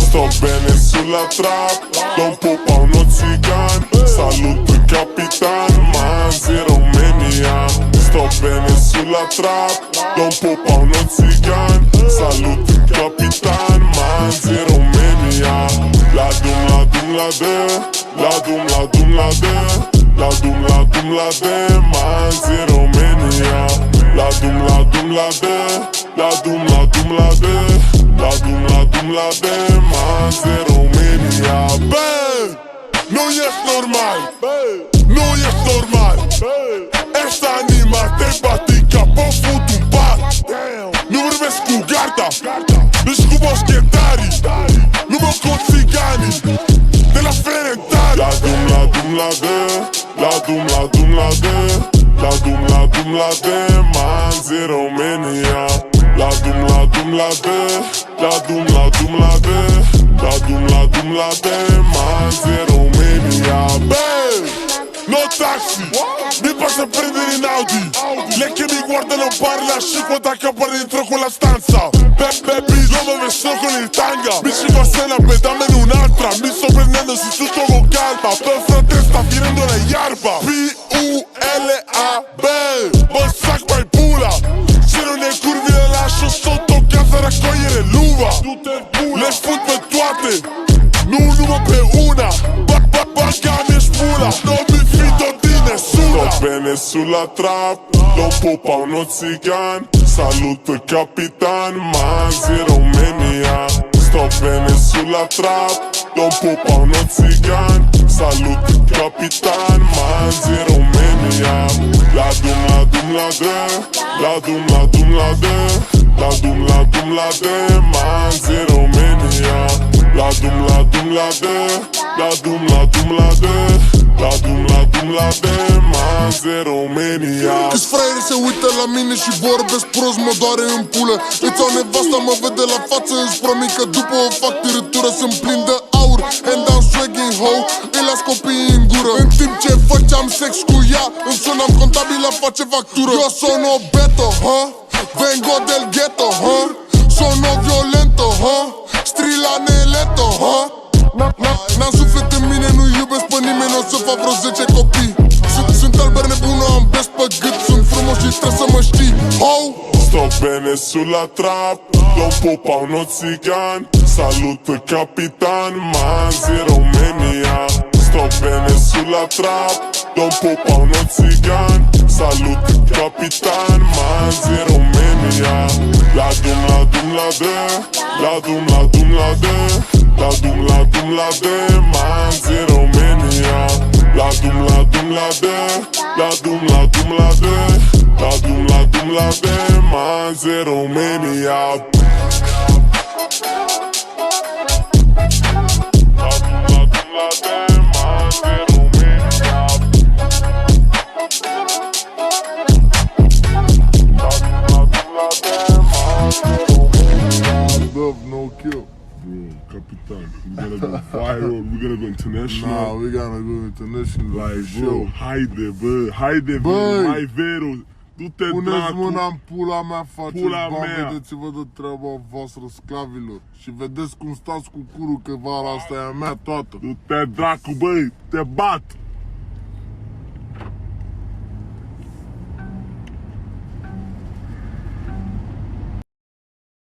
Sto bene sulla trap, non popa uno țigan. Salut pe capitan, Manzi România. Sto bene sulla trap, non popa uno țigan. Salut pe capitan, Manzi România. La dum la dum la de, la dum la dum la de, la dum la dum la de, Manzi România. La dum la dum la de, la dum la dum la de, la dum la dum la de, Manzi România. Bang! Nu ești normal, nu ești normal. Ești animat, te bati ca pe fut un pat. Nu vorbesc cu garda, nici cu moschetarii. Nu mă cont țiganii de la Ferentari. La dum la dum la de, la dum la dum la de, la dum la dum la de, Manzi România. La dum la dum la de, la dum la dum la de, la dum la dum la de, Manzi România. Bang! No taxi, mi passa a prendere in Audi. Le che mi guardano parla și quando acabare dentro con la stanza. Baby, non mi vesto con il tanga. Mi ci fa cena, pe dammene un'altra. Mi sto prendendo su tutto con calma. Per frate sta finendo la iarba. P-U-L-A, bang! Mă sac mai pula. Se non ne curvi le lascio sotto casa a raccogliere l'uva. Le fut pe toate, nu numai pe una. Bacane spula, non mi fido di nessuno. Sto bene sulla trap, non popa uno țigan. Salut pe capitan, Manzi România. Sto bene sulla trap, non popa uno țigan. Salut pe capitan, Manzi România. La dum la dum la de, la dum la dum la de, la dum la dum la de, Manzi România. La dum la dum la de, la dum la dum la de, la dum la dum la de, Manzi România. Câți fraieri se uită la mine și vorbesc prost, mă doare în pulă. Îți au nevasta, mă vede la față, îți promit că după o facturătură sunt plin de aur. And down swagging ho, îi las copiii în gură. În timp ce făceam sex cu ea, îmi sunam contabila, face factură. Eu sono beto, ha? Vengo del ghetto, ha? Sono violento, ha? Strilaneletto, ha? N-am suflet în mine, nu iubesc pe nimeni, o să fac vreo 10 copii. Sunt alber nebună, am best pe gât, sunt frumos și trebuie să mă știi. Ho! Sto bene sulla trap, non popa uno țigan. Salut pe capitan, Manzi România. Sto bene sulla trap, non popa uno țigan. Salut pe capitan, Manzi România. La dum la dum la de, la dum la dum la de, la dum la dum la de, Manzi România. La dum la dum la de, la dum la dum la de, la dum la dum la de, Manzi România. La dum la dum la de, Manzi România. La dum la dum la de, Manzi România. Love, no kill. Bro, capitan, we're gonna go viral, we're gonna go international. Nah, we gotta go international. Like, Sure. bro, haide, bro, mai vero. Du-te, Puneți dracu. mâna în pula mea, faceți Pula bani, mea. vedeți-vă de treaba voastră, sclavilor. Și vedeți cum stați cu curul, că vara asta e a mea toată. Du-te, dracu, băi, te bat.